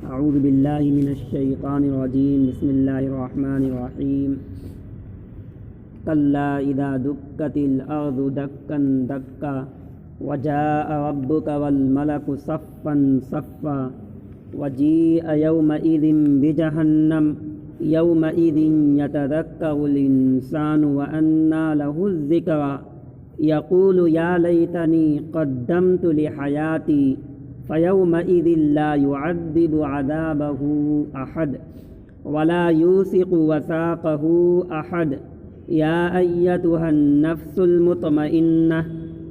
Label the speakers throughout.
Speaker 1: اعوذ باللہ من الشیطان الرجیم بسم اللہ الرحمن الرحیم کلا اذا دکت الارض دکا دکا وجاء ربک والملک صفا صفا وجیء یومئذ بجہنم یومئذ یتذکر الانسان وانى له الذکرى یقول یا لیتنی قدمت لحیاتی فیومئذ لا يعذب عذابه أحد ولا يوثق وثاقه أحد يا أيتها النفس المطمئنة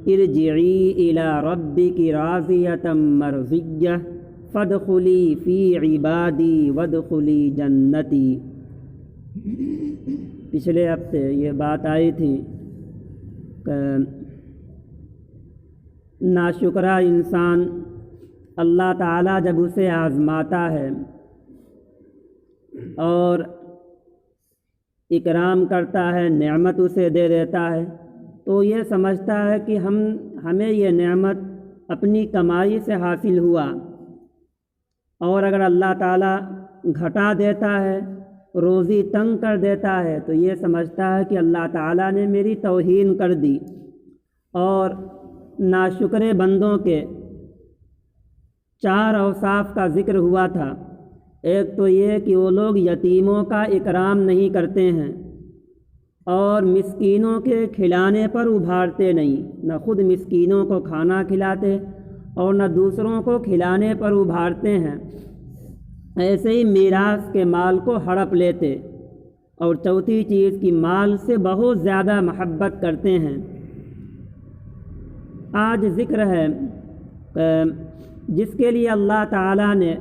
Speaker 1: ارجعي إلى ربك راضية مرضية فادخلي في عبادي وادخلي جنتي۔ پچھلے ہفتے یہ بات آئی تھی کہ ناشکرہ انسان اللہ تعالیٰ جب اسے آزماتا ہے اور اکرام کرتا ہے، نعمت اسے دے دیتا ہے، تو یہ سمجھتا ہے کہ ہمیں یہ نعمت اپنی کمائی سے حاصل ہوا، اور اگر اللہ تعالیٰ گھٹا دیتا ہے، روزی تنگ کر دیتا ہے، تو یہ سمجھتا ہے کہ اللہ تعالیٰ نے میری توہین کر دی۔ اور ناشکرے بندوں کے 4 اوصاف کا ذکر ہوا تھا۔ ایک تو یہ کہ وہ لوگ یتیموں کا اکرام نہیں کرتے ہیں اور مسکینوں کے کھلانے پر ابھارتے نہیں، نہ خود مسکینوں کو کھانا کھلاتے اور نہ دوسروں کو کھلانے پر ابھارتے ہیں، ایسے ہی میراث کے مال کو ہڑپ لیتے، اور چوتھی چیز کہ مال سے بہت زیادہ محبت کرتے ہیں۔ آج ذکر ہے جس کے لیے اللہ تعالیٰ نے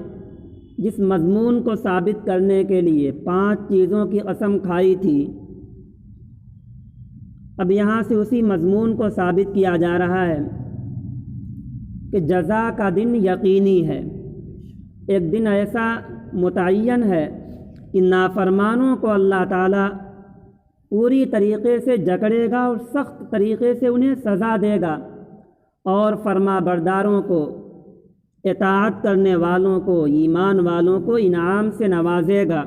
Speaker 1: جس مضمون کو ثابت کرنے کے لیے 5 چیزوں کی قسم کھائی تھی، اب یہاں سے اسی مضمون کو ثابت کیا جا رہا ہے کہ جزا کا دن یقینی ہے۔ ایک دن ایسا متعین ہے کہ نافرمانوں کو اللہ تعالیٰ پوری طریقے سے جکڑے گا اور سخت طریقے سے انہیں سزا دے گا، اور فرما برداروں کو، اطاعت کرنے والوں کو، ایمان والوں کو انعام سے نوازے گا۔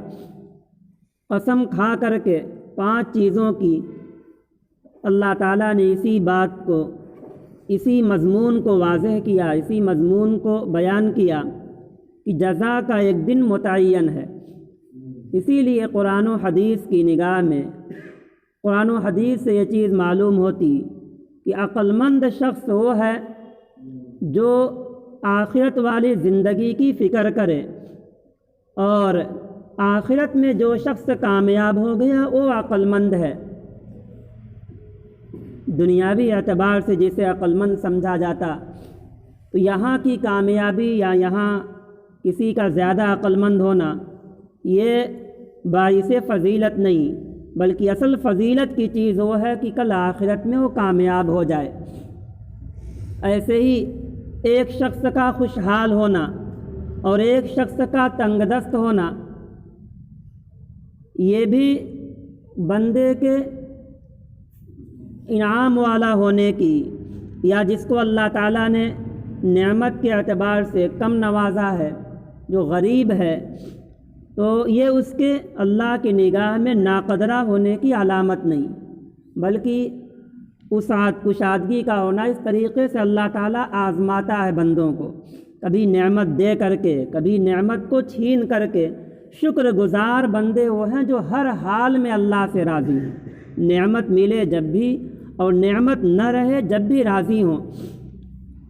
Speaker 1: قسم کھا کر کے 5 چیزوں کی اللہ تعالیٰ نے اسی بات کو، اسی مضمون کو واضح کیا، اسی مضمون کو بیان کیا کہ جزا کا ایک دن متعین ہے۔ اسی لیے قرآن و حدیث کی نگاہ میں، قرآن و حدیث سے یہ چیز معلوم ہوتی کہ عقل مند شخص وہ ہے جو آخرت والی زندگی کی فکر کرے، اور آخرت میں جو شخص کامیاب ہو گیا وہ عقل مند ہے۔ دنیاوی اعتبار سے جسے عقل مند سمجھا جاتا، تو یہاں کی کامیابی یا یہاں کسی کا زیادہ عقل مند ہونا یہ باعث فضیلت نہیں، بلکہ اصل فضیلت کی چیز وہ ہے کہ کل آخرت میں وہ کامیاب ہو جائے۔ ایسے ہی ایک شخص کا خوشحال ہونا اور ایک شخص کا تنگ دست ہونا، یہ بھی بندے کے انعام والا ہونے کی، یا جس کو اللہ تعالیٰ نے نعمت کے اعتبار سے کم نوازا ہے، جو غریب ہے، تو یہ اس کے اللہ کی نگاہ میں ناقدرہ ہونے کی علامت نہیں، بلکہ وسعت کشادگی کا ہونا۔ اس طریقے سے اللہ تعالیٰ آزماتا ہے بندوں کو، کبھی نعمت دے کر کے، کبھی نعمت کو چھین کر کے۔ شکر گزار بندے وہ ہیں جو ہر حال میں اللہ سے راضی ہیں، نعمت ملے جب بھی اور نعمت نہ رہے جب بھی راضی ہوں۔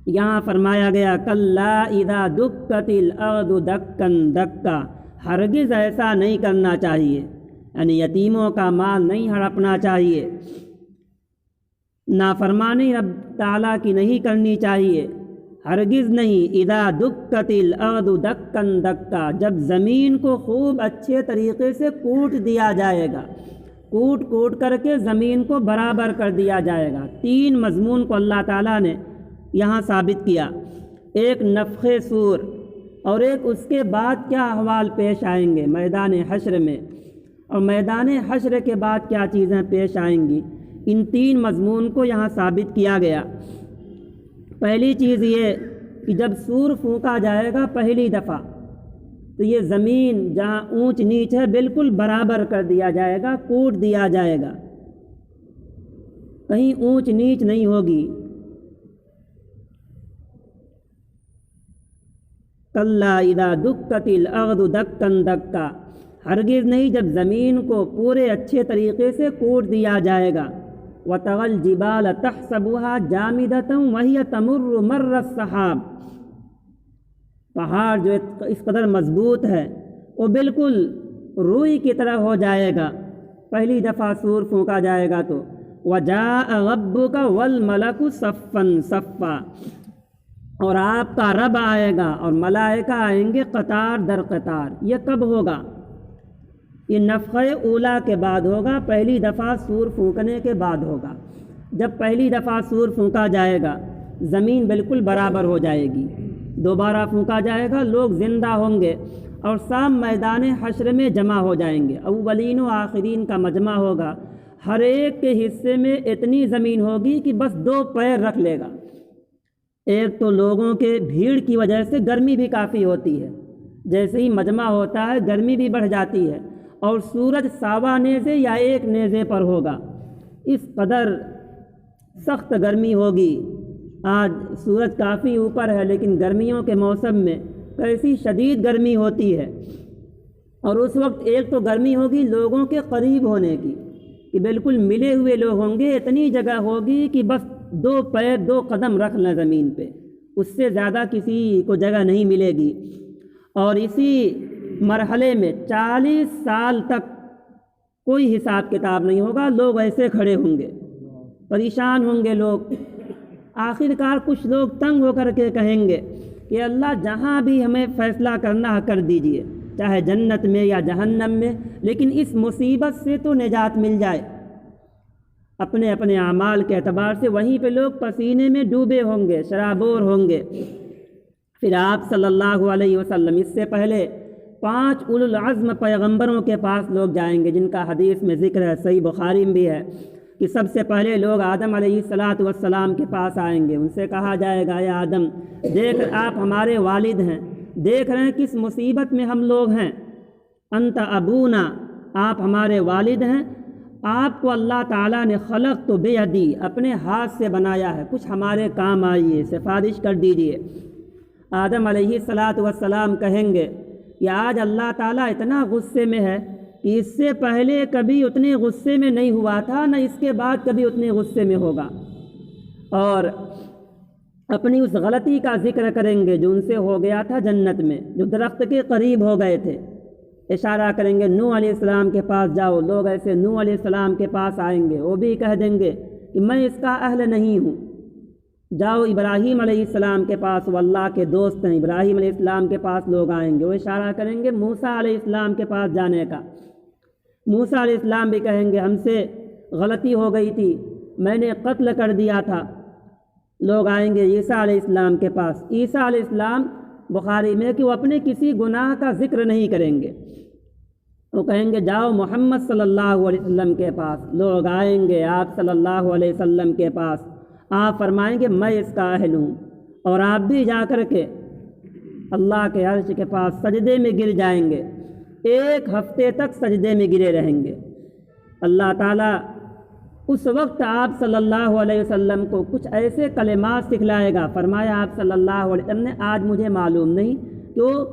Speaker 1: یہاں فرمایا گیا کلا اذا دکت الارض دکا دکا، ہرگز ایسا نہیں کرنا چاہیے، یعنی یتیموں کا مال نہیں ہڑپنا چاہیے، نافرمانی رب تعالیٰ کی نہیں کرنی چاہیے، ہرگز نہیں۔ اذا دکت الارض دکا دکا، جب زمین کو خوب اچھے طریقے سے کوٹ دیا جائے گا، کوٹ کر کے زمین کو برابر کر دیا جائے گا۔ 3 مضمون کو اللہ تعالیٰ نے یہاں ثابت کیا، ایک نفخ صور، اور ایک اس کے بعد کیا احوال پیش آئیں گے میدان حشر میں، اور میدان حشر کے بعد کیا چیزیں پیش آئیں گی۔ ان 3 مضمون کو یہاں ثابت کیا گیا۔ پہلی چیز یہ کہ جب سور پھونکا جائے گا پہلی دفعہ، تو یہ زمین جہاں اونچ نیچ ہے بالکل برابر کر دیا جائے گا، کوٹ دیا جائے گا، کہیں اونچ نیچ نہیں ہوگی۔ کلا اذا دکت الارض دکا دکا، ہرگز نہیں جب زمین کو پورے اچھے طریقے سے کوٹ دیا جائے گا۔ وَتَرَى الْجِبَالَ تَحْسَبُهَا جَامِدَةً وَهِيَ تَمُرُّ مَرَّ السَّحَابِ، پہاڑ جو اس قدر مضبوط ہے وہ بالکل روئی کی طرح ہو جائے گا پہلی دفعہ سور پھونکا جائے گا تو۔ وَجَاءَ رَبُّكَ وَالْمَلَكُ صَفًّا صَفًّا، اور آپ کا رب آئے گا اور ملائکہ آئیں گے قطار در قطار۔ یہ کب ہوگا؟ یہ نفخہ اولا کے بعد ہوگا، پہلی دفعہ سور پھونکنے کے بعد ہوگا۔ جب پہلی دفعہ سور پھونکا جائے گا زمین بالکل برابر ہو جائے گی، دوبارہ پھونکا جائے گا، لوگ زندہ ہوں گے اور سب میدان حشر میں جمع ہو جائیں گے، اولین و آخرین کا مجمع ہوگا، ہر ایک کے حصے میں اتنی زمین ہوگی کہ بس 2 پیر رکھ لے گا۔ ایک تو لوگوں کے بھیڑ کی وجہ سے گرمی بھی کافی ہوتی ہے، جیسے ہی مجمع ہوتا ہے گرمی بھی بڑھ جاتی ہے، اور سورج سوا نیزے یا 1 نیزے پر ہوگا، اس قدر سخت گرمی ہوگی۔ آج سورج کافی اوپر ہے لیکن گرمیوں کے موسم میں کیسی شدید گرمی ہوتی ہے، اور اس وقت ایک تو گرمی ہوگی لوگوں کے قریب ہونے کی کہ بالکل ملے ہوئے لوگ ہوں گے، اتنی جگہ ہوگی کہ بس 2 پیر 2 قدم رکھ لیں زمین پہ، اس سے زیادہ کسی کو جگہ نہیں ملے گی۔ اور اسی مرحلے میں 40 سال تک کوئی حساب کتاب نہیں ہوگا، لوگ ایسے کھڑے ہوں گے، پریشان ہوں گے لوگ۔ آخر کار کچھ لوگ تنگ ہو کر کے کہیں گے کہ اللہ جہاں بھی ہمیں فیصلہ کرنا ہے کر دیجئے، چاہے جنت میں یا جہنم میں، لیکن اس مصیبت سے تو نجات مل جائے۔ اپنے اپنے اعمال کے اعتبار سے وہیں پہ لوگ پسینے میں ڈوبے ہوں گے، شرابور ہوں گے۔ پھر آپ صلی اللہ علیہ وسلم اس سے پہلے 5 اولو العزم پیغمبروں کے پاس لوگ جائیں گے، جن کا حدیث میں ذکر ہے، صحیح بخاری میں بھی ہے کہ سب سے پہلے لوگ آدم علیہ السلام کے پاس آئیں گے۔ ان سے کہا جائے گا، یا آدم دیکھ آپ ہمارے والد ہیں، دیکھ رہے ہیں کس مصیبت میں ہم لوگ ہیں، انت ابونا، آپ ہمارے والد ہیں، آپ کو اللہ تعالیٰ نے خلق تو بیدی، اپنے ہاتھ سے بنایا ہے، کچھ ہمارے کام آئیے، سفارش کر دیجئے۔ آدم علیہ السلام کہیں گے کہ آج اللہ تعالیٰ اتنا غصے میں ہے کہ اس سے پہلے کبھی اتنے غصے میں نہیں ہوا تھا، نہ اس کے بعد کبھی اتنے غصے میں ہوگا، اور اپنی اس غلطی کا ذکر کریں گے جو ان سے ہو گیا تھا جنت میں، جو درخت کے قریب ہو گئے تھے۔ اشارہ کریں گے نوح علیہ السلام کے پاس جاؤ، لوگ ایسے نوح علیہ السلام کے پاس آئیں گے، وہ بھی کہہ دیں گے کہ میں اس کا اہل نہیں ہوں۔ جاؤ ابراہیم علیہ السلام کے پاس، وہ اللہ کے دوست ہیں، ابراہیم علیہ السلام کے پاس لوگ آئیں گے، وہ اشارہ کریں گے موسیٰ علیہ السلام کے پاس جانے کا۔ موسیٰ علیہ السلام بھی کہیں گے ہم سے غلطی ہو گئی تھی، میں نے قتل کر دیا تھا۔ لوگ آئیں گے عیسیٰ علیہ السلام کے پاس، عیسیٰ علیہ السلام بخاری میں کہ وہ اپنے کسی گناہ کا ذکر نہیں کریں گے، وہ کہیں گے جاؤ محمد صلی اللہ علیہ وسلم کے پاس۔ لوگ آئیں گے آپ صلی اللہ علیہ وسلم کے پاس، آپ فرمائیں گے میں اس کا اہل ہوں، اور آپ بھی جا کر کے اللہ کے عرش کے پاس سجدے میں گر جائیں گے، 1 ہفتے تک سجدے میں گرے رہیں گے۔ اللہ تعالیٰ اس وقت آپ صلی اللہ علیہ وسلم کو کچھ ایسے کلمات سکھلائے گا، فرمایا آپ صلی اللہ علیہ وسلم نے آج مجھے معلوم نہیں کہ وہ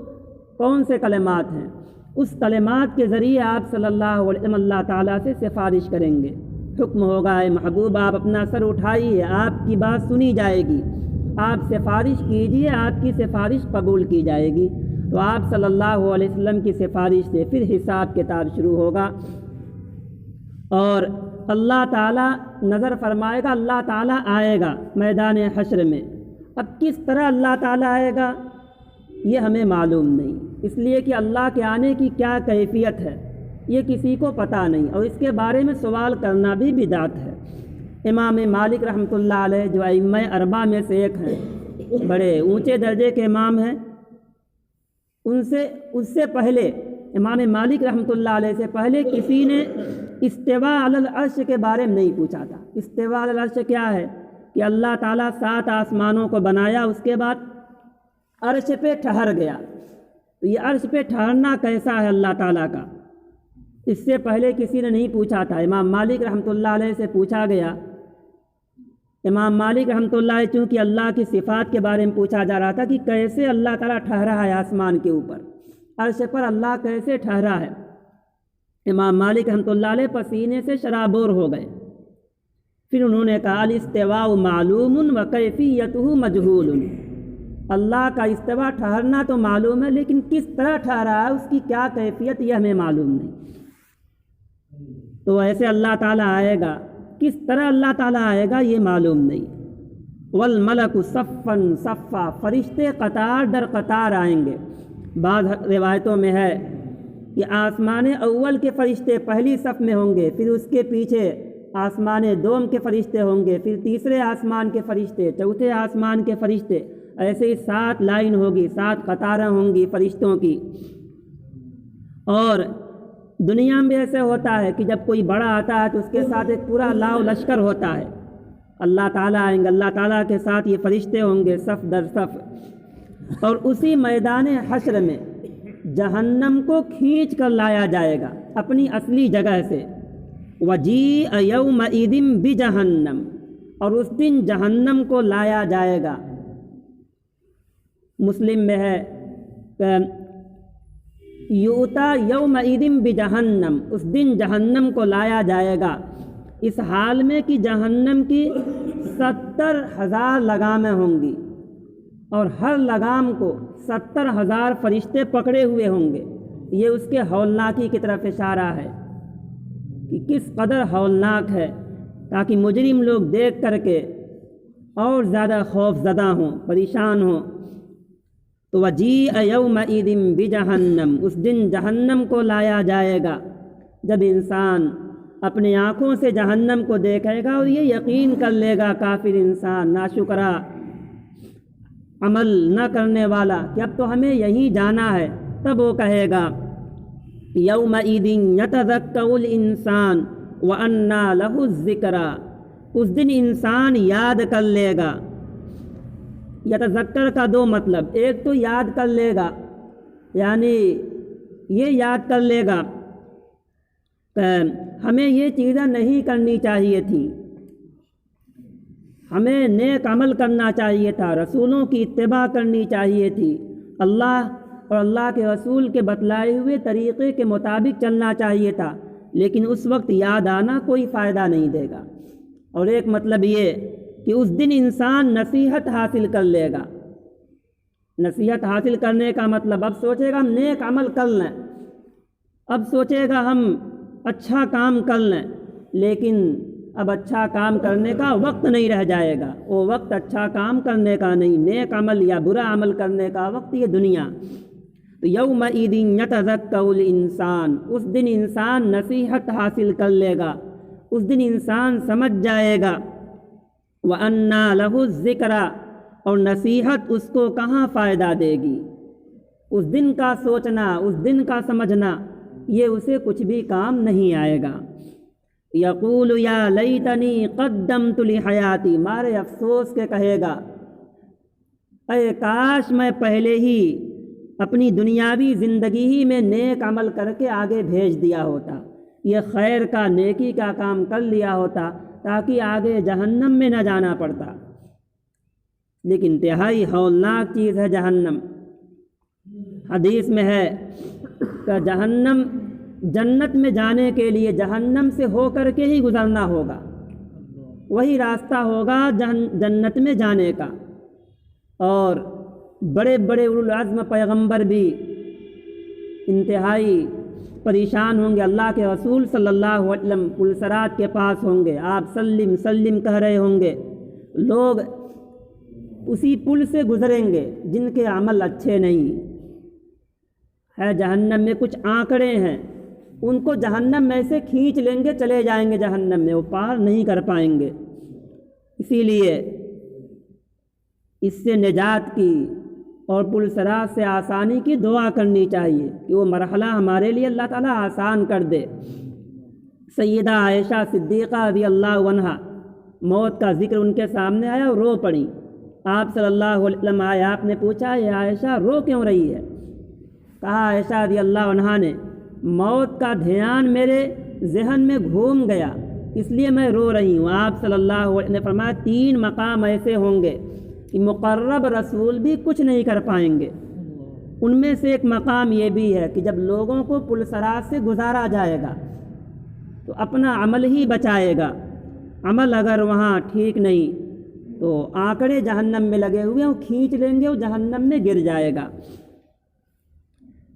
Speaker 1: کون سے کلمات ہیں، اس کلمات کے ذریعے آپ صلی اللہ علیہ وسلم اللہ تعالیٰ سے سفارش کریں گے۔ حکم ہوگا اے محبوب آپ اپنا سر اٹھائیے، آپ کی بات سنی جائے گی، آپ سفارش کیجئے، آپ کی سفارش قبول کی جائے گی۔ تو آپ صلی اللہ علیہ وسلم کی سفارش سے پھر حساب کتاب شروع ہوگا، اور اللہ تعالیٰ نظر فرمائے گا، اللہ تعالیٰ آئے گا میدان حشر میں۔ اب کس طرح اللہ تعالیٰ آئے گا یہ ہمیں معلوم نہیں، اس لیے کہ اللہ کے آنے کی کیا کیفیت ہے یہ کسی کو پتہ نہیں، اور اس کے بارے میں سوال کرنا بھی بدعت ہے۔ امام مالک رحمۃ اللہ علیہ جو ائمہ اربعہ میں سے ایک ہیں، بڑے اونچے درجے کے امام ہیں، اس سے پہلے امام مالک رحمۃ اللہ علیہ سے پہلے کسی نے استواء علی العرش کے بارے میں نہیں پوچھا تھا۔ استواء علی العرش کیا ہے کہ اللہ تعالیٰ 7 آسمانوں کو بنایا، اس کے بعد عرش پہ ٹھہر گیا۔ تو یہ عرش پہ ٹھہرنا کیسا ہے اللہ تعالیٰ کا، اس سے پہلے کسی نے نہیں پوچھا تھا۔ امام مالک رحمۃ اللہ علیہ سے پوچھا گیا۔ امام مالک رحمۃ اللہ علیہ چونکہ اللہ کی صفات کے بارے میں پوچھا جا رہا تھا کہ کیسے اللہ تعالیٰ ٹھہرا ہے آسمان کے اوپر، عرش پر اللہ کیسے ٹھہرا ہے۔ امام مالک رحمۃ اللہ علیہ پسینے سے شرابور ہو گئے۔ پھر انہوں نے کہا الاستواء معلوم و کیفیتہ مجہول، اللہ کا استوا ٹھہرنا تو معلوم ہے، لیکن کس طرح ٹھہرا ہے، اس کی کیا کیفیت، یہ ہمیں معلوم نہیں۔ تو ایسے اللہ تعالیٰ آئے گا، کس طرح اللہ تعالیٰ آئے گا یہ معلوم نہیں۔ والملک صفا صفا، فرشتے قطار در قطار آئیں گے۔ بعض روایتوں میں ہے کہ آسمان اول کے فرشتے پہلی صف میں ہوں گے، پھر اس کے پیچھے آسمان دوم کے فرشتے ہوں گے، پھر تیسرے آسمان کے فرشتے، چوتھے آسمان کے فرشتے، ایسے ہی 7 لائن ہوگی، 7 قطاریں ہوں گی فرشتوں کی۔ اور دنیا میں ایسے ہوتا ہے کہ جب کوئی بڑا آتا ہے تو اس کے ساتھ ایک پورا لاؤ لشکر ہوتا ہے۔ اللہ تعالیٰ آئیں گے، اللہ تعالیٰ کے ساتھ یہ فرشتے ہوں گے صف در صف، اور اسی میدان حشر میں جہنم کو کھینچ کر لایا جائے گا اپنی اصلی جگہ سے۔ وجیء یومئذ بجہنم، اور اس دن جہنم کو لایا جائے گا۔ مسلم میں ہے کہ یؤتی یومئذ بجہنم، اس دن جہنم کو لایا جائے گا اس حال میں کہ جہنم کی 70,000 لگامیں ہوں گی، اور ہر لگام کو 70,000 فرشتے پکڑے ہوئے ہوں گے۔ یہ اس کے ہولناکی کی طرف اشارہ ہے کہ کس قدر ہولناک ہے، تاکہ مجرم لوگ دیکھ کر کے اور زیادہ خوف زدہ ہوں، پریشان ہوں۔ تو وجیء یومئذ بجہنم، اس دن جہنم کو لایا جائے گا، جب انسان اپنی آنکھوں سے جہنم کو دیکھے گا اور یہ یقین کر لے گا کافر انسان، ناشکرا، عمل نہ کرنے والا، کہ اب تو ہمیں یہیں جانا ہے، تب وہ کہے گا یومئذ یتذکر الانسان وانیٰ لہ الذکریٰ، اس دن انسان یاد کر لے گا۔ یتذکر کا 2 مطلب، ایک تو یاد کر لے گا، یعنی یہ یاد کر لے گا کہ ہمیں یہ چیزیں نہیں کرنی چاہیے تھیں، ہمیں نیک عمل کرنا چاہیے تھا، رسولوں کی اتباع کرنی چاہیے تھی، اللہ اور اللہ کے رسول کے بتلائے ہوئے طریقے کے مطابق چلنا چاہیے تھا، لیکن اس وقت یاد آنا کوئی فائدہ نہیں دے گا۔ اور ایک مطلب یہ کہ اس دن انسان نصیحت حاصل کر لے گا۔ نصیحت حاصل کرنے کا مطلب، اب سوچے گا ہم نیک عمل کر لیں، اب سوچے گا ہم اچھا کام کر لیں، لیکن اب اچھا کام کرنے کا وقت نہیں رہ جائے گا، وہ وقت اچھا کام کرنے کا نہیں، نیک عمل یا برا عمل کرنے کا وقت یہ دنیا۔ تو یومئذ یتذکر الانسان، اس دن انسان نصیحت حاصل کر لے گا، اس دن انسان سمجھ جائے گا، وَأَنَّىٰ لَهُ الذِّكْرَىٰ، اور نصیحت اس کو کہاں فائدہ دے گی، اس دن کا سوچنا، اس دن کا سمجھنا، یہ اسے کچھ بھی کام نہیں آئے گا۔ یقول یا لیتنی قدمت لحیاتی، مارے افسوس کے کہے گا اے کاش میں پہلے ہی اپنی دنیاوی زندگی ہی میں نیک عمل کر کے آگے بھیج دیا ہوتا، یہ خیر کا، نیکی کا کام کر لیا ہوتا، تاکہ آگے جہنم میں نہ جانا پڑتا۔ لیکن انتہائی ہولناک چیز ہے جہنم۔ حدیث میں ہے کہ جہنم، جنت میں جانے کے لیے جہنم سے ہو کر کے ہی گزرنا ہوگا، وہی راستہ ہوگا جنت میں جانے کا۔ اور بڑے بڑے اولو العزم پیغمبر بھی انتہائی پریشان ہوں گے، اللہ کے رسول صلی اللہ علیہ وسلم پل صراط کے پاس ہوں گے، آپ سلم سلم کہہ رہے ہوں گے، لوگ اسی پل سے گزریں گے جن کے عمل اچھے نہیں ہے۔ جہنم میں کچھ آنکڑے ہیں، ان کو جہنم میں سے کھینچ لیں گے، چلے جائیں گے جہنم میں، وہ پار نہیں کر پائیں گے۔ اسی لیے اس سے نجات کی اور پل صراط سے آسانی کی دعا کرنی چاہیے کہ وہ مرحلہ ہمارے لیے اللہ تعالیٰ آسان کر دے۔ سیدہ عائشہ صدیقہ رضی اللہ عنہا، موت کا ذکر ان کے سامنے آیا اور رو پڑیں۔ آپ صلی اللہ علیہ وسلم آئے، آپ نے پوچھا یہ عائشہ رو کیوں رہی ہے؟ کہا عائشہ رضی اللہ عنہا نے موت کا دھیان میرے ذہن میں گھوم گیا اس لیے میں رو رہی ہوں۔ آپ صلی اللہ علیہ وسلم نے فرمایا 3 مقام ایسے ہوں گے کہ مقرب رسول بھی کچھ نہیں کر پائیں گے۔ ان میں سے ایک مقام یہ بھی ہے کہ جب لوگوں کو پل صراط سے گزارا جائے گا تو اپنا عمل ہی بچائے گا، عمل اگر وہاں ٹھیک نہیں تو آنکڑے جہنم میں لگے ہوئے ہیں، وہ کھینچ لیں گے، وہ جہنم میں گر جائے گا۔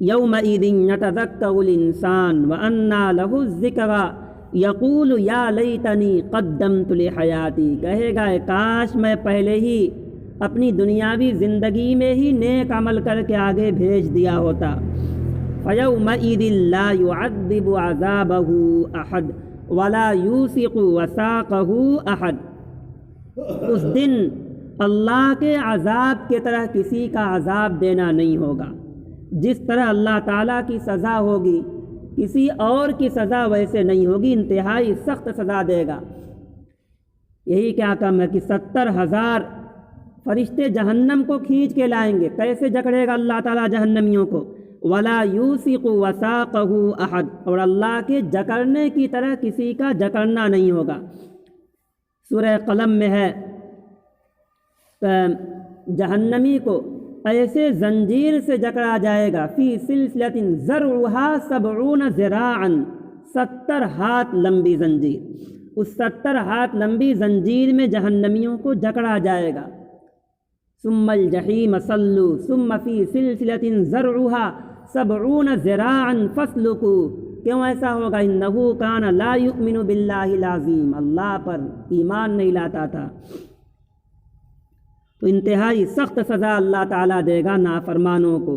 Speaker 1: یومئذ یتذکر الانسان وانى له الذکریٰ یقول یا لیتنی قدمت لحیاتی، کہے گا کاش میں پہلے ہی اپنی دنیاوی زندگی میں ہی نیک عمل کر کے آگے بھیج دیا ہوتا۔ فیومئذ لا یعذب عذابہ احد ولا یوثق وثاقہ احد، اس دن اللہ کے عذاب کی طرح کسی کا عذاب دینا نہیں ہوگا۔ جس طرح اللہ تعالیٰ کی سزا ہوگی کسی اور کی سزا ویسے نہیں ہوگی، انتہائی سخت سزا دے گا۔ یہی کیا کم ہے کہ 70,000 فرشتے جہنم کو کھینچ کے لائیں گے، کیسے جکڑے گا اللہ تعالیٰ جہنمیوں کو؟ ولا یوثق وثاقہ احد، اور اللہ کے جکڑنے کی طرح کسی کا جکڑنا نہیں ہوگا۔ سورہ قلم میں ہے جہنمی کو ایسے زنجیر سے جکڑا جائے گا، فی سلسلۃ ذرعها 70 ذراعا، 70 ہاتھ لمبی زنجیر، اس 70 ہاتھ لمبی زنجیر میں جہنمیوں کو جکڑا جائے گا۔ ثم الجحیم صلوا ثم فی سلسلۃ ذرعها 70 ذراعا فاسلکوا، کیوں ایسا ہوگا؟ انہ کان لا یؤمن باللہ العظیم، اللہ پر ایمان نہیں لاتا تھا۔ تو انتہائی سخت سزا اللہ تعالیٰ دے گا نافرمانوں کو۔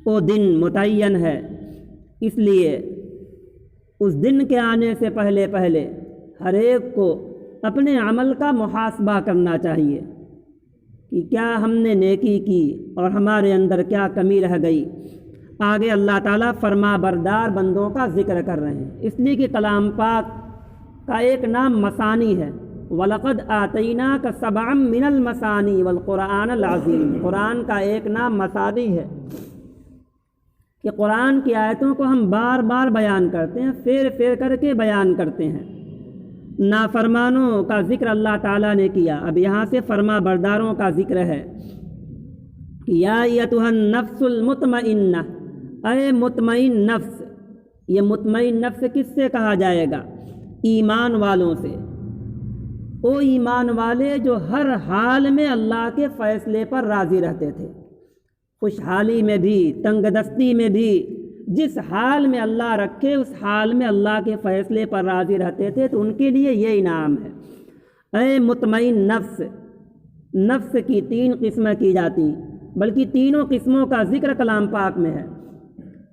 Speaker 1: وہ دن متعین ہے، اس لیے اس دن کے آنے سے پہلے ہر ایک کو اپنے عمل کا محاسبہ کرنا چاہیے کہ کیا ہم نے نیکی کی اور ہمارے اندر کیا کمی رہ گئی۔ آگے اللہ تعالیٰ فرما بردار بندوں کا ذکر کر رہے ہیں، اس لیے کہ کلام پاک کا ایک نام مثانی ہے۔ وَلَقَدْ آتَيْنَاكَ سَبْعًا مِّنَ الْمَثَانِي وَالْقُرْآنَ الْعَظِيمِ، قرآن کا ایک نام مثانی ہے کہ قرآن کی آیتوں کو ہم بار بار بیان کرتے ہیں، پھیر کر کے بیان کرتے ہیں۔ نافرمانوں کا ذکر اللہ تعالیٰ نے کیا، اب یہاں سے فرما برداروں کا ذکر ہے کہ یا ایتھا النفس المطمئنہ، اے مطمئن نفس۔ یہ مطمئن نفس کس سے کہا جائے گا؟ ایمان والوں سے۔ وہ ایمان والے جو ہر حال میں اللہ کے فیصلے پر راضی رہتے تھے، خوشحالی میں بھی، تنگ دستی میں بھی، جس حال میں اللہ رکھے اس حال میں اللہ کے فیصلے پر راضی رہتے تھے، تو ان کے لیے یہ انعام ہے۔ اے مطمئن نفس، نفس کی 3 قسمیں کی جاتی، بلکہ تینوں قسموں کا ذکر کلام پاک میں ہے۔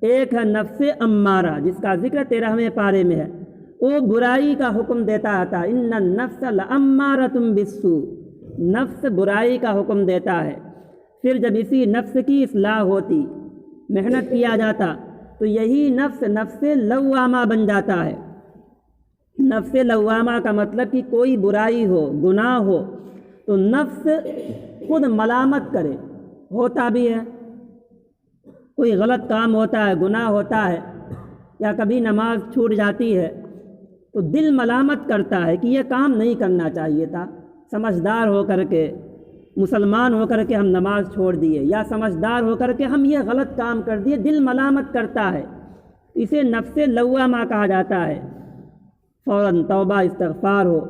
Speaker 1: ایک ہے نفس امارہ، جس کا ذکر 13ویں پارے میں ہے، وہ برائی کا حکم دیتا تھا، ان النفس لامارۃ بالسوء، نفس برائی کا حکم دیتا ہے۔ پھر جب اسی نفس کی اصلاح ہوتی، محنت کیا جاتا، تو یہی نفس لوامہ بن جاتا ہے۔ نفس لوامہ کا مطلب کہ کوئی برائی ہو، گناہ ہو، تو نفس خود ملامت کرے، ہوتا بھی ہے، کوئی غلط کام ہوتا ہے، گناہ ہوتا ہے، یا کبھی نماز چھوٹ جاتی ہے تو دل ملامت کرتا ہے کہ یہ کام نہیں کرنا چاہیے تھا۔ سمجھدار ہو کر کے، مسلمان ہو کر کے ہم نماز چھوڑ دیے، یا سمجھدار ہو کر کے ہم یہ غلط کام کر دیے، دل ملامت کرتا ہے، اسے نفس لوامہ کہا جاتا ہے۔ فوراً توبہ استغفار ہو۔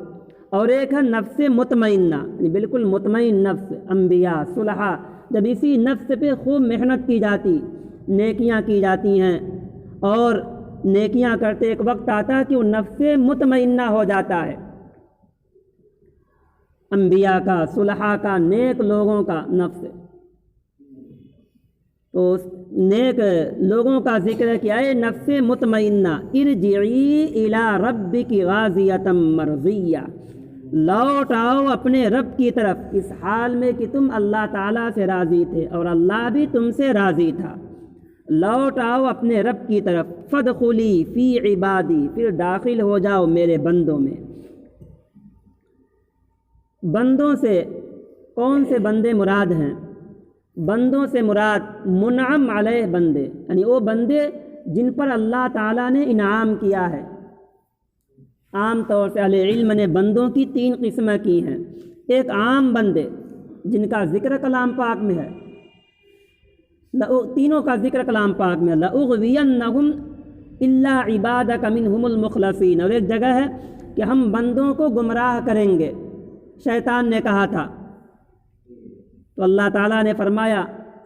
Speaker 1: اور ایک ہے نفس مطمئنہ، یعنی بالکل مطمئن نفس، انبیاء، صلحاء، جب اسی نفس پہ خوب محنت کی جاتی، نیکیاں کی جاتی ہیں، اور نیکیاں کرتے ایک وقت آتا ہے کہ وہ نفس مطمئنہ ہو جاتا ہے۔ انبیاء کا، صلحاء کا، نیک لوگوں کا نفس، تو نیک لوگوں کا ذکر ہے کہ اے نفس مطمئنہ ارجعی الی ربک راضیۃ مرضیہ، لوٹ آؤ اپنے رب کی طرف اس حال میں کہ تم اللہ تعالیٰ سے راضی تھے اور اللہ بھی تم سے راضی تھا۔ لوٹ آؤ اپنے رب کی طرف، فادخلی فی عبادی، پھر داخل ہو جاؤ میرے بندوں میں۔ بندوں سے کون سے بندے مراد ہیں؟ بندوں سے مراد منعم علیہ بندے، یعنی وہ بندے جن پر اللہ تعالیٰ نے انعام کیا ہے۔ عام طور سے اہل علم نے بندوں کی 3 قسمیں کی ہیں۔ ایک عام بندے جن کا ذکر کلام پاک میں ہے، تینوں کا ذکر کلام پاک میں، لَأُغْوِيَنَّهُمْ إِلَّا عِبَادَكَ مِنْهُمُ الْمُخْلَصِينَ، اور ایک جگہ ہے کہ ہم بندوں کو گمراہ کریں گے، شیطان نے کہا تھا، تو اللہ تعالیٰ نے فرمایا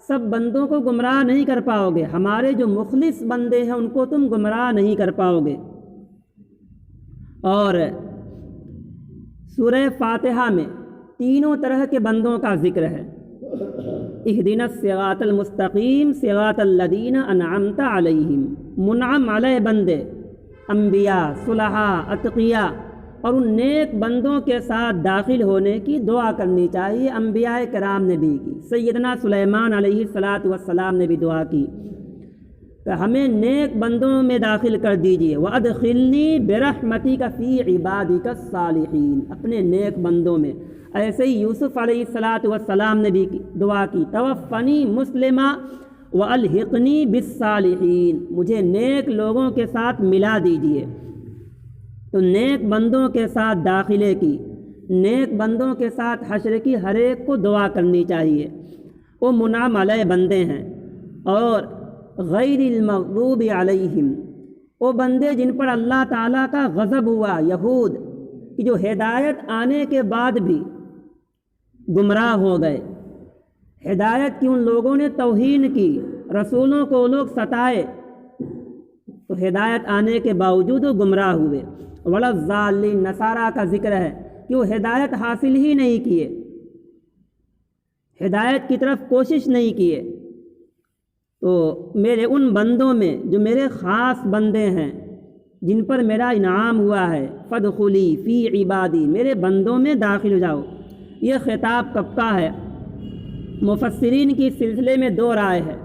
Speaker 1: سب بندوں کو گمراہ نہیں کر پاؤ گے، ہمارے جو مخلص بندے ہیں ان کو تم گمراہ نہیں کر پاؤ گے۔ اور سورہ فاتحہ میں تینوں طرح کے بندوں کا ذکر ہے، اہدنا الصراط المستقیم صراط الذین انعمت علیہم، منعم علیہ بندے انبیاء، صلحاء، اتقیاء، اور ان نیک بندوں کے ساتھ داخل ہونے کی دعا کرنی چاہیے۔ انبیاء کرام نے بھی کی، سیدنا سلیمان علیہ السلام نے بھی دعا کی کہ ہمیں نیک بندوں میں داخل کر دیجئے، وَأَدْخِلْنِي بِرَحْمَتِكَ فِي عِبَادِكَ الصَّالِحِينَ، اپنے نیک بندوں میں۔ ایسے ہی یوسف علیہ السلام نے بھی دعا کی، توفنی مسلمہ وَأَلْحِقْنِي بِالصَّالِحِينَ، مجھے نیک لوگوں کے ساتھ ملا دیجئے۔ تو نیک بندوں کے ساتھ داخلے کی، نیک بندوں کے ساتھ حشر کی ہر ایک کو دعا کرنی چاہیے۔ وہ منعم علیہ بندے ہیں۔ اور غیر المغضوب علیہم، وہ بندے جن پر اللہ تعالیٰ کا غضب ہوا، یہود کی جو ہدایت آنے کے بعد بھی گمراہ ہو گئے، ہدایت کی ان لوگوں نے توہین کی، رسولوں کو لوگ ستائے تو ہدایت آنے کے باوجود وہ گمراہ ہوئے۔ ولا الضالین، نصارہ کا ذکر ہے کہ وہ ہدایت حاصل ہی نہیں کیے، ہدایت کی طرف کوشش نہیں کیے۔ تو میرے ان بندوں میں جو میرے خاص بندے ہیں، جن پر میرا انعام ہوا ہے، فادخلی فی عبادی، میرے بندوں میں داخل ہو جاؤ۔ یہ خطاب کب کا ہے؟ مفسرین کی سلسلے میں 2 رائے ہے۔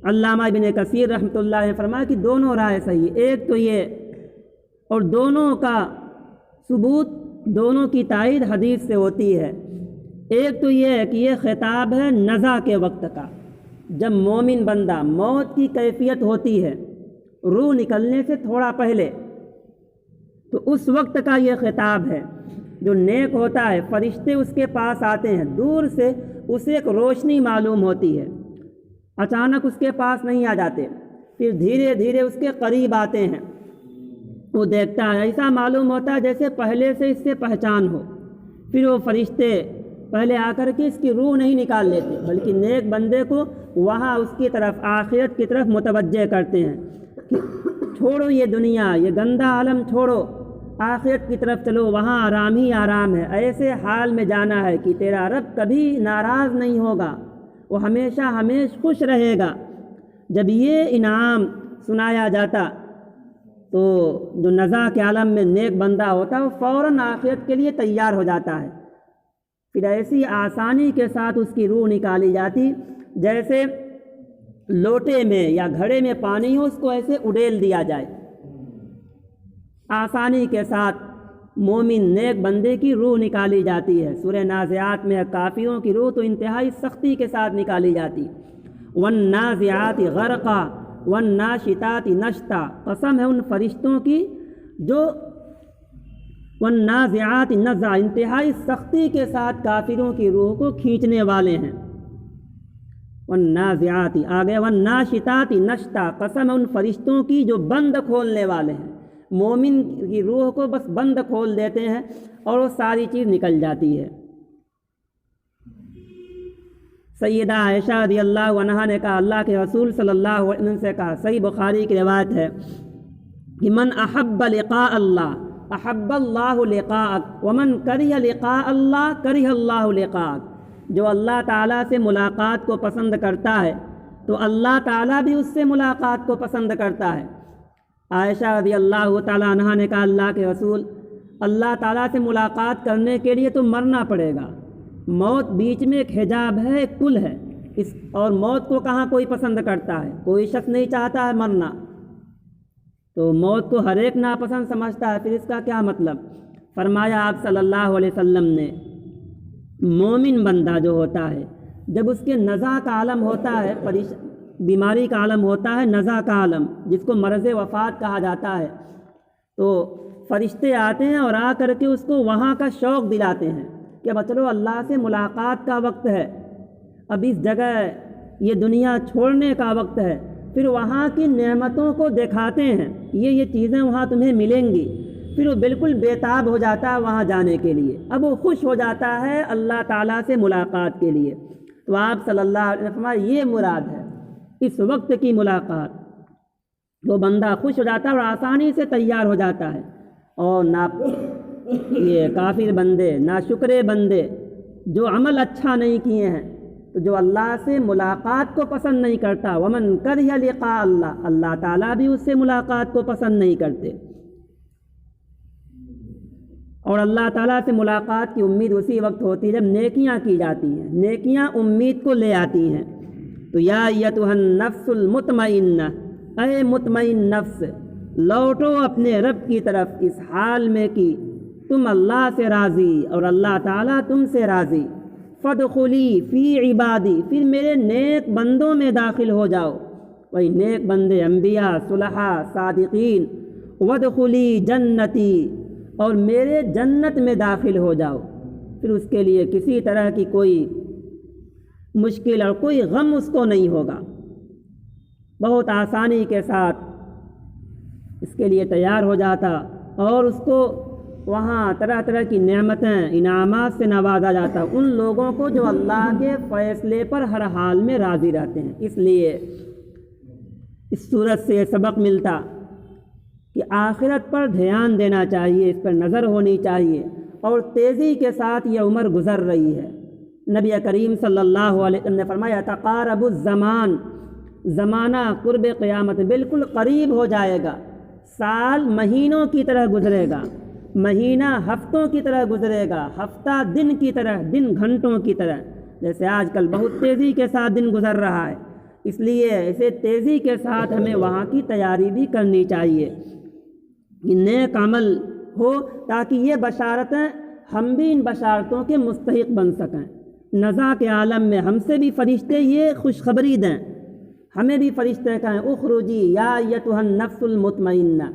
Speaker 1: علامہ ابن کثیر رحمۃ اللہ نے فرمایا کہ دونوں رائے صحیح، ایک تو یہ، اور دونوں کا ثبوت، دونوں کی تائید حدیث سے ہوتی ہے۔ ایک تو یہ ہے کہ یہ خطاب ہے نزع کے وقت کا، جب مومن بندہ موت کی کیفیت ہوتی ہے، روح نکلنے سے تھوڑا پہلے، تو اس وقت کا یہ خطاب ہے۔ جو نیک ہوتا ہے، فرشتے اس کے پاس آتے ہیں، دور سے اسے ایک روشنی معلوم ہوتی ہے، اچانک اس کے پاس نہیں آ جاتے، پھر دھیرے دھیرے اس کے قریب آتے ہیں، وہ دیکھتا ہے، ایسا معلوم ہوتا ہے جیسے پہلے سے اس سے پہچان ہو۔ پھر وہ فرشتے پہلے آ کر کے اس کی روح نہیں نکال لیتے، بلکہ نیک بندے کو وہاں اس کی طرف، آخرت کی طرف متوجہ کرتے ہیں کہ چھوڑو یہ دنیا، یہ گندہ عالم چھوڑو، آخرت کی طرف چلو، وہاں آرام ہی آرام ہے۔ ایسے حال میں جانا ہے کہ تیرا رب کبھی ناراض نہیں ہوگا، وہ ہمیشہ خوش رہے گا۔ جب یہ انعام سنایا جاتا تو جو نزع کے عالم میں نیک بندہ ہوتا ہے وہ فوراً آخرت کے لیے تیار ہو جاتا ہے، پھر ایسی آسانی کے ساتھ اس کی روح نکالی جاتی جیسے لوٹے میں یا گھڑے میں پانی ہو، اس کو ایسے اڈیل دیا جائے۔ آسانی کے ساتھ مومن نیک بندے کی روح نکالی جاتی ہے۔ سورہ نازعات میں کافروں کی روح تو انتہائی سختی کے ساتھ نکالی جاتی۔ والنازعات غرقا والناشطات نشطا، قسم ہے ان فرشتوں کی جو والنازعات نزعا، انتہائی سختی کے ساتھ کافروں کی روح کو کھینچنے والے ہیں۔ والنازعات آگے والناشطات نشطا، قسم ہے ان فرشتوں کی جو بند کھولنے والے ہیں، مومن کی روح کو بس بند کھول دیتے ہیں اور وہ ساری چیز نکل جاتی ہے۔ سیدہ عائشہ رضی اللہ عنہا نے کہا، اللہ کے رسول صلی اللہ علیہ وسلم سے کہا، صحیح بخاری کی روایت ہے کہ من احب لقاء اللہ احب اللہ لقاءک ومن کرہ لقاء اللہ کرہ اللہ لقاءک، جو اللہ تعالیٰ سے ملاقات کو پسند کرتا ہے تو اللہ تعالیٰ بھی اس سے ملاقات کو پسند کرتا ہے۔ عائشہ رضی اللہ تعالیٰ عنہا نے کہا، اللہ کے رسول، اللہ تعالیٰ سے ملاقات کرنے کے لیے تو مرنا پڑے گا، موت بیچ میں ایک حجاب ہے، ایک پل ہے، اور موت کو کہاں کوئی پسند کرتا ہے، کوئی شخص نہیں چاہتا ہے مرنا، تو موت کو ہر ایک ناپسند سمجھتا ہے، پھر اس کا کیا مطلب؟ فرمایا آپ صلی اللہ علیہ وسلم نے، مومن بندہ جو ہوتا ہے جب اس کے نزع کا عالم ہوتا ہے، بیماری کا عالم ہوتا ہے، نزع کا عالم جس کو مرض وفات کہا جاتا ہے، تو فرشتے آتے ہیں اور آ کر کے اس کو وہاں کا شوق دلاتے ہیں کہ اب چلو اللہ سے ملاقات کا وقت ہے، اب اس جگہ یہ دنیا چھوڑنے کا وقت ہے۔ پھر وہاں کی نعمتوں کو دکھاتے ہیں، یہ چیزیں وہاں تمہیں ملیں گی، پھر وہ بالکل بےتاب ہو جاتا ہے وہاں جانے کے لیے، اب وہ خوش ہو جاتا ہے اللہ تعالیٰ سے ملاقات کے لیے۔ تو آپ صلی اللہ علیہ وسلم فرمایا یہ مراد ہے اس وقت کی ملاقات، وہ بندہ خوش ہو جاتا ہے اور آسانی سے تیار ہو جاتا ہے۔ اور یہ کافر بندے، ناشکرے بندے جو عمل اچھا نہیں کیے ہیں، تو جو اللہ سے ملاقات کو پسند نہیں کرتا، ومن کرہ لقاء اللہ، اللہ تعالیٰ بھی اس سے ملاقات کو پسند نہیں کرتے۔ اور اللہ تعالیٰ سے ملاقات کی امید اسی وقت ہوتی ہے جب نیکیاں کی جاتی ہیں، نیکیاں امید کو لے آتی ہیں۔ تو یا ایتھا النفس المطمئنہ، اے مطمئن نفس، لوٹو اپنے رب کی طرف اس حال میں کہ تم اللہ سے راضی اور اللہ تعالیٰ تم سے راضی۔ فادخلی فی عبادی، پھر میرے نیک بندوں میں داخل ہو جاؤ، وہی نیک بندے انبیاء، صلحاء، صادقین۔ وادخلی جنتی، اور میرے جنت میں داخل ہو جاؤ۔ پھر اس کے لیے کسی طرح کی کوئی مشکل اور کوئی غم اس کو نہیں ہوگا، بہت آسانی کے ساتھ اس کے لیے تیار ہو جاتا، اور اس کو وہاں طرح طرح کی نعمتیں، انعامات سے نوازا جاتا، ان لوگوں کو جو اللہ کے فیصلے پر ہر حال میں راضی رہتے ہیں۔ اس لیے اس صورت سے یہ سبق ملتا کہ آخرت پر دھیان دینا چاہیے، اس پر نظر ہونی چاہیے، اور تیزی کے ساتھ یہ عمر گزر رہی ہے۔ نبی کریم صلی اللہ علیہ وسلم نے فرمایا تقارب الزمان، زمانہ قرب قیامت بالکل قریب ہو جائے گا، سال مہینوں کی طرح گزرے گا، مہینہ ہفتوں کی طرح گزرے گا، ہفتہ دن کی طرح، دن گھنٹوں کی طرح، جیسے آج کل بہت تیزی کے ساتھ دن گزر رہا ہے۔ اس لیے اسے تیزی کے ساتھ ہمیں وہاں کی تیاری بھی کرنی چاہیے کہ نیک عمل ہو، تاکہ یہ بشارتیں ہم بھی ان بشارتوں کے مستحق بن سکیں۔ نزع کے عالم میں ہم سے بھی فرشتے یہ خوشخبری دیں، ہمیں بھی فرشتے کہیں اخرجی یا ایتھا النفس المطمئنہ،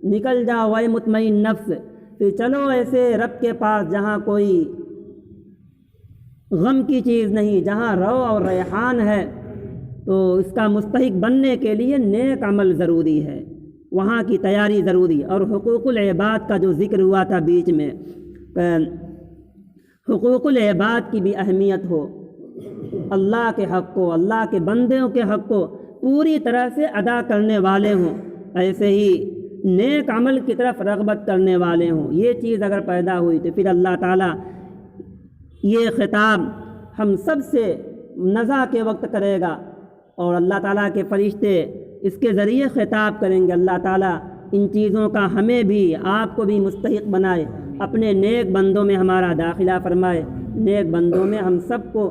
Speaker 1: نکل جاؤ اے مطمئن نفس، پھر چلو ایسے رب کے پاس جہاں کوئی غم کی چیز نہیں، جہاں رو اور ریحان ہے۔ تو اس کا مستحق بننے کے لیے نیک عمل ضروری ہے، وہاں کی تیاری ضروری۔ اور حقوق العباد کا جو ذکر ہوا تھا بیچ میں، حقوق العباد کی بھی اہمیت ہو، اللہ کے حق کو، اللہ کے بندوں کے حق کو پوری طرح سے ادا کرنے والے ہوں، ایسے ہی نیک عمل کی طرف رغبت کرنے والے ہوں۔ یہ چیز اگر پیدا ہوئی تو پھر اللہ تعالیٰ یہ خطاب ہم سب سے نزع کے وقت کرے گا، اور اللہ تعالیٰ کے فرشتے اس کے ذریعے خطاب کریں گے۔ اللہ تعالیٰ ان چیزوں کا ہمیں بھی، آپ کو بھی مستحق بنائے، اپنے نیک بندوں میں ہمارا داخلہ فرمائے، نیک بندوں میں ہم سب کو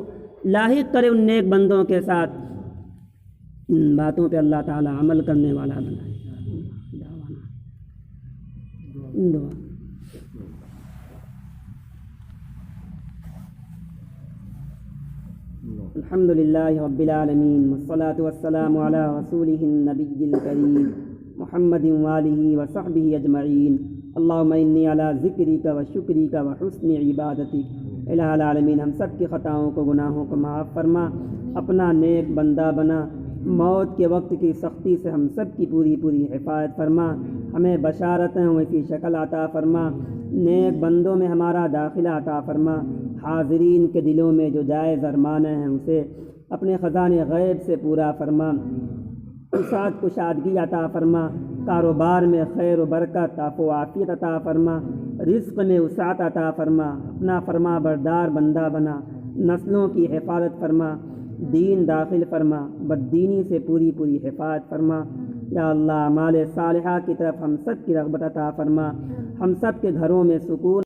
Speaker 1: لاحق کرے، ان نیک بندوں کے ساتھ۔ ان باتوں پہ اللہ تعالیٰ عمل کرنے والا بنائے۔ دعا۔ الحمد للہ رب العالمین، والصلاة والسلام علی رسولہ النبی الکریم محمد وآلہ وصحبہ اجمعین۔ اللہم انی علی ذکرک و شکرک و حسن عبادتک۔ الہ العالمین، ہم سب کی خطاؤں کو، گناہوں کو معاف فرما، اپنا نیک بندہ بنا، موت کے وقت کی سختی سے ہم سب کی پوری پوری حفاظت فرما، ہمیں بشارتیں ویسی شکل عطا فرما، نیک بندوں میں ہمارا داخلہ عطا فرما، حاضرین کے دلوں میں جو جائز ارمانیں ہیں اسے اپنے خزانے غیب سے پورا فرما، وسعت کشادگی عطا فرما، کاروبار میں خیر و برکت، عفو و عافیت عطا فرما، رزق میں وسعت عطا فرما، اپنا فرما بردار بندہ بنا، نسلوں کی حفاظت فرما، دین داخل فرما، بددینی سے پوری پوری حفاظت فرما۔ یا اللہ اعمال صالحہ کی طرف ہم سب کی رغبت عطا فرما، ہم سب کے گھروں میں سکون